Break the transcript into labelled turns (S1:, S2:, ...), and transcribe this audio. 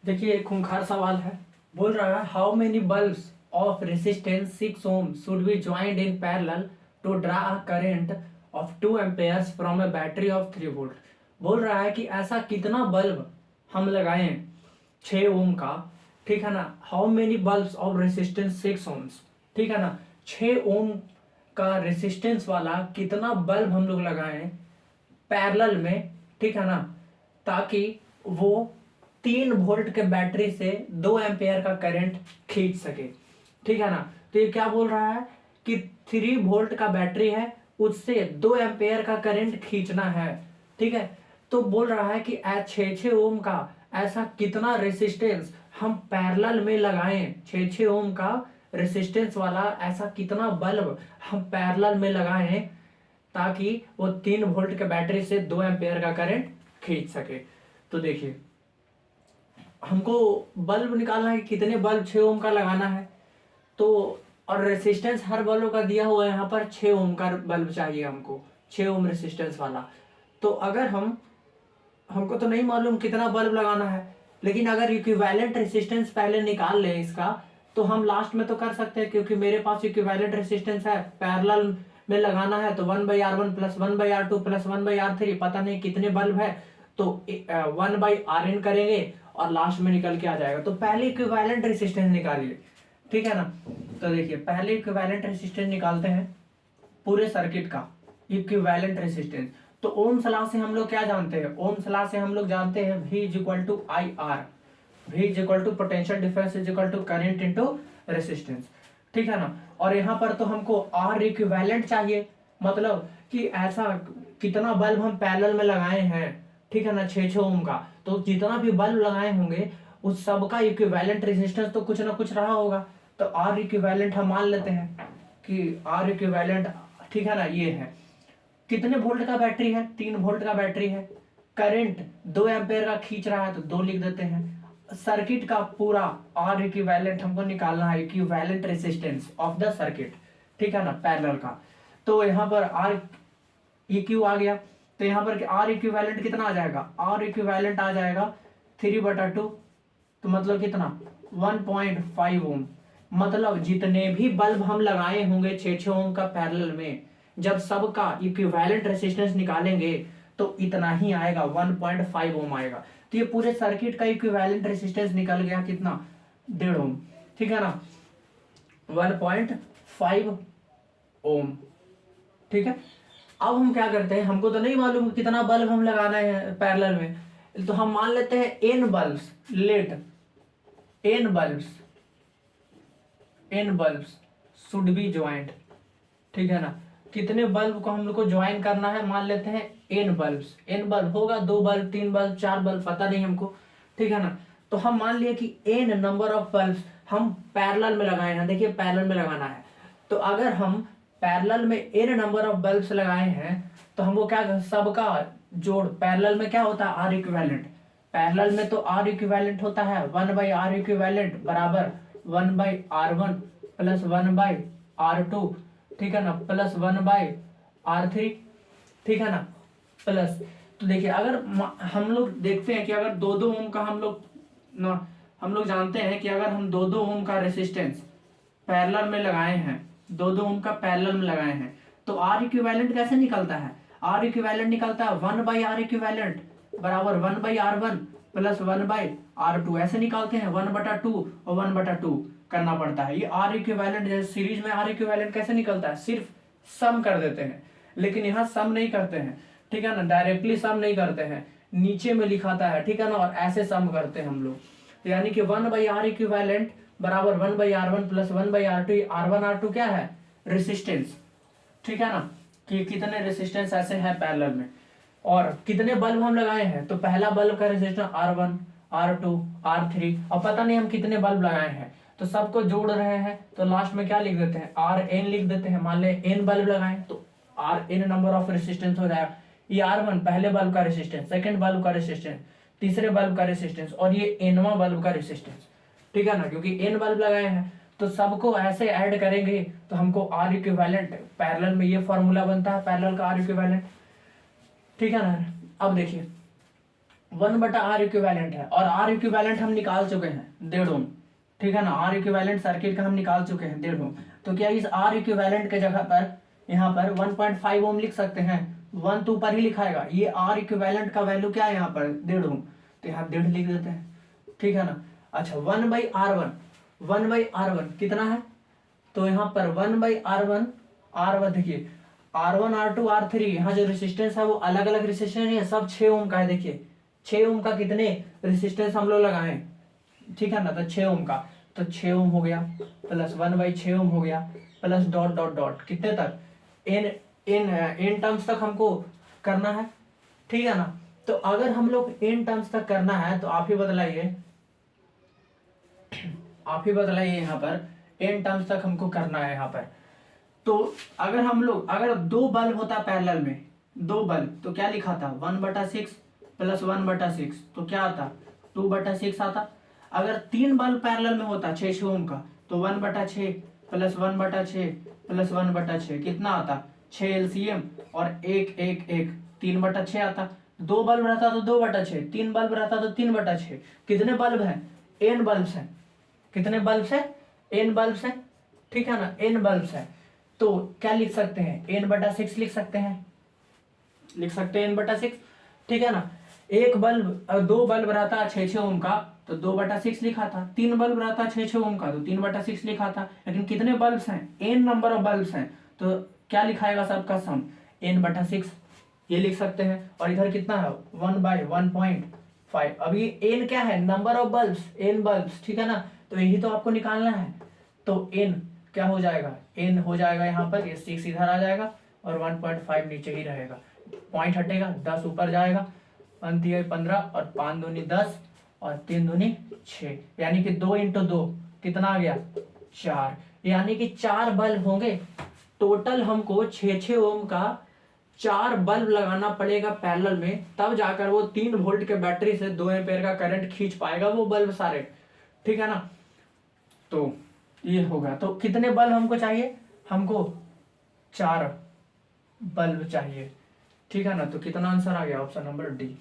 S1: देखिए एक खूंखार सवाल है। बोल रहा है how many bulbs of resistance 6 ohm should be joined in parallel to draw a current of 2 amperes from a battery of 3 volt. बोल रहा है कि ऐसा कितना बल्ब हम लगाएं 6 ओम का, ठीक है ना। How many bulbs of resistance 6 ohms, ठीक है ना। 6 ओम का रेसिस्टेंस वाला कितना बल्ब हम लोग लगाएं पैरेलल में, ठीक है ना, ताकि वो 3 वोल्ट के बैटरी से 2 एम्पेयर का करंट खींच सके, ठीक है ना। तो ये क्या बोल रहा है कि 3 वोल्ट का बैटरी है, उससे 2 एम्पेयर का करंट खींचना है, ठीक है। तो बोल रहा है कि 6 ओम का ऐसा कितना रेसिस्टेंस हम पैरेलल में लगाएं, 6 ओम का रेसिस्टेंस वाला ऐसा कितना बल्ब हम पैरेलल में लगाएं ताकि वो 3 वोल्ट के बैटरी से 2 एम्पेयर का करंट खींच सके। तो देखिए हमको बल्ब निकालना है कि कितने बल्ब 6 ओम का लगाना है। तो और रेसिस्टेंस हर बल्ब का दिया हुआ है, यहाँ पर 6 ओम का बल्ब चाहिए हमको, 6 ओम रेसिस्टेंस वाला। तो अगर हमको तो नहीं मालूम कितना बल्ब लगाना है, लेकिन अगर इक्विवेलेंट रेसिस्टेंस पहले निकाल ले इसका तो हम लास्ट में तो कर सकते हैं, क्योंकि मेरे पास इक्विवेलेंट रेसिस्टेंस है, पैरेलल में लगाना है तो 1/R1 plus 1/R2 plus 1/R3 पता नहीं कितने बल्ब है, तो 1/Rn करेंगे और लास्ट में निकल के आ जाएगा। तो पहले इक्विवेलेंट रेसिस्टेंस निकालिए, ठीक है ना। तो देखिए पहले इक्विवेलेंट रेसिस्टेंस निकालते हैं पूरे सर्किट का इक्विवेलेंट रेसिस्टेंस। तो ओम सलाह से हम लोग क्या जानते हैं, ओम सलाह से हम लोग जानते हैं V is equal to I R, V is equal to potential difference is equal to current into resistance, ठीक है ना। और यहाँ पर तो हमको R इक्विवेलेंट चाहिए, मतलब कि ऐसा कितना बल्ब हम पैरेलल में लगाए हैं, ठीक है ना, 6 ओम का। तो जितना भी बल्ब लगाए होंगे उस सब का इक्विवेलेंट रेजिस्टेंस तो कुछ ना कुछ रहा होगा। तो R इक्विवेलेंट हम मान लेते हैं कि R इक्विवेलेंट, ठीक है ना, ये है कितने वोल्ट का बैटरी है, 3 वोल्ट का बैटरी है, करंट 2 एम्पेयर का खींच रहा है तो 2 लिख देते हैं। सर्किट का पूरा आर इक्विवेलेंट हमको निकालना है, equivalent resistance of the circuit, ठीक है ना, पैरेलल का। तो यहाँ पर आर इक्यू आ गया, तो यहाँ पर आर इक्विवेलेंट कितना आ जाएगा, आर इक्विवेलेंट आ जाएगा 3/2, तो मतलब कितना 1.5 ओम। मतलब जितने भी बल्ब हम लगाए होंगे 6 ओम का पैरेलल में, जब सबका इक्विवेलेंट रेजिस्टेंस निकालेंगे तो इतना ही आएगा, 1.5 ओम आएगा। तो ये पूरे सर्किट का इक्विवेलेंट रेजिस्टेंस निकल गया कितना, 1.5 ओम, ठीक है ना, 1.5 ओम, ठीक है। अब हम क्या करते हैं, हमको तो नहीं मालूम कितना बल्ब हम लगाना है पैरेलल में, तो हम मान लेते हैं n bulbs, let n bulbs, n bulbs should be joint, ठीक है ना। कितने बल्ब को हम लोग को ज्वाइन करना है, मान लेते हैं n बल्ब्स, n बल्ब होगा, 2 बल्ब 3 बल्ब 4 बल्ब पता नहीं हमको, ठीक है ना। तो हम मान लिए कि n नंबर ऑफ बल्ब्स हम पैरेलल में लगाए हैं। देखिए पैरेलल में लगाना है, तो अगर हम पैरेलल में n नंबर ऑफ बल्ब्स लगाए हैं तो हमको क्या, सबका जोड़ पैरेलल में क्या होता है, आर इक्विवेलेंट। पैरेलल में तो आर इक्विवेलेंट होता है 1/R इक्विवेलेंट बराबर 1/R1 प्लस 1/R2, ठीक है ना, प्लस 1/R3, ठीक है ना, प्लस। तो देखिए अगर हम लोग देखते हैं कि अगर 2-2 ओम का हम लोग जानते हैं कि अगर हम 2-2 ओम का रेसिस्टेंस पैरेलल में लगाए हैं, 2-2 ओम का पैरेलल में लगाए हैं, तो आर इक्विवेलेंट कैसे निकलता है, आर इक्विवेलेंट निकलता है 1/R इक्विवेलेंट बराबर 1/R1 प्लस 1/R2, ऐसे निकालते हैं, 1/2 और 1/2 करना पड़ता है। ये आर इक्विवेलेंट, जैसे सीरीज में आर इक्विवेलेंट कैसे निकलता है, सिर्फ सम कर देते हैं, लेकिन यहाँ सम नहीं करते हैं, ठीक है ना, डायरेक्टली सम नहीं करते हैं, नीचे में लिखाता है, ठीक है ना, और ऐसे सम करते हैं हम लोग। तो यानी कि 1/R इक्विवेलेंट बराबर 1/R1 plus 1/R2, R1 R2 क्या है, रेसिस्टेंस, ठीक है ना, कि कितने रेसिस्टेंस ऐसे हैं पैरेलल में और कितने बल्ब हम लगाए हैं। तो पहला बल्ब का रेसिस्टेंस R1 R2 R3, और पता नहीं हम कितने बल्ब लगाए हैं, तो सबको जोड़ रहे हैं, तो लास्ट में क्या लिख देते हैं, Rn लिख देते हैं। मान ले n बल्ब लगाए तो Rn नंबर ऑफ रेसिस्टेंस हो जाएगा। ये R1 पहले बल्ब का रेसिस्टेंस, सेकंड बल्ब का रेसिस्टेंस, तीसरे बल्ब का रेसिस्टेंस, और ये nवां बल्ब का रेसिस्टेंस, ठीक है ना, क्योंकि n बल्ब लगाए हैं तो सबको ऐसे ऐड करेंगे तो हमको R इक्विवेलेंट पैरेलल में ये फॉर्मूला बनता है पैरेलल का R इक्विवेलेंट, ठीक है ना। अब देखिए 1/R इक्विवेलेंट है, और R इक्विवेलेंट हम निकाल चुके हैं 1.5 ओम, ठीक है ना। R इक्विवेलेंट सर्किट का हम निकाल चुके हैं 1.5 ओम। तो क्या इस R इक्विवेलेंट के जगह पर यहाँ पर 1.5 ओम लिख सकते हैं? 1 तो ऊपर ही लिखाएगा, ये R इक्विवेलेंट का वैल्यू क्या है यहाँ पर? 1.5 ओम, तो यहाँ 1.5 लिख देते हैं, ठीक है ना। अच्छा 1/R1, 1/R1 कितना है? तो यहाँ पर 1/R1, R1 देखिए, R1 R2 R3, यहाँ जो रेसिस्टेंस है वो अलग अलग रेसिस्टेंस है, सब 6 ओम का है। देखिए 6 ओम का कितने रेसिस्टेंस हम लोग लगाए, ठीक है ना। तो 6 ओम का, तो 6 ओम हो गया प्लस 1/6 ओम हो गया, प्लस डॉट डॉट डॉट कितने तक, इन टर्म्स तक हमको करना है, ठीक है ना। तो अगर हम लोग इन टर्म्स तक करना है तो आप ही बदलाइए, आप ही बताइए यहाँ पर एन टर्म्स तक हमको करना है यहाँ पर। तो अगर हम लोग, अगर 2 बल्ब होता पैरेलल में, 2 बल्ब, तो क्या लिखा था? 1/6 प्लस 1/6, तो क्या आता? 2/6 आता। अगर 3 बल्ब पैरेलल में होता 6 ओम का, तो 1/6 प्लस 1/6 प्लस 1/6 कितना आता? 6 LCM, और 1 1 1 3/6 आता। 2 बल्ब रहता तो 2/6, 3 बल्ब रहता तो 3/6। कितने बल्ब हैं? n बल्ब हैं। कितने बल्ब है? n बल्ब है, ठीक है ना, n बल्ब है। तो क्या लिख सकते हैं? n/6 लिख सकते हैं, लिख सकते हैं n/6, ठीक है ना। एक बल्ब, 2 बल्ब रहता 6 ओम का, तो 2/6 लिखा था। 3 बल्ब रहता 6 ओम का, तो 3/6 लिखा था। लेकिन कितने बल्ब हैं? n नंबर ऑफ बल्ब हैं, तो क्या लिखाएगा सबका सम? n/6, ये लिख सकते हैं। और इधर कितना है? 1/1.5। अब ये n क्या है? Number of bulbs, n bulbs, ठीक है ना। तो यही तो आपको निकालना है। तो n क्या हो जाएगा? n हो जाएगा यहाँ पर, ये 6 इधर आ जाएगा और 1.5 नीचे ही रहेगा, पॉइंट हटेगा, 10 ऊपर जाएगा, 1 3 15 और 5 दूनी 10 और 3 दूनी 6, यानी कि 2 × 2 कितना आ गया? 4, यानी कि 4 बल्ब होंगे। टोटल हमको 6 ओम का 4 बल्ब लगाना पड़ेगा पैरेलल में, तब जाकर वो 3 वोल्ट के बैटरी से 2 एम्पेयर का करंट खींच पाएगा वो बल्ब सारे, ठीक है ना। तो ये होगा। तो कितने बल्ब हमको चाहिए? हमको 4 बल्ब चाहिए, ठीक है ना। तो कितना आंसर आ गया? Option number D.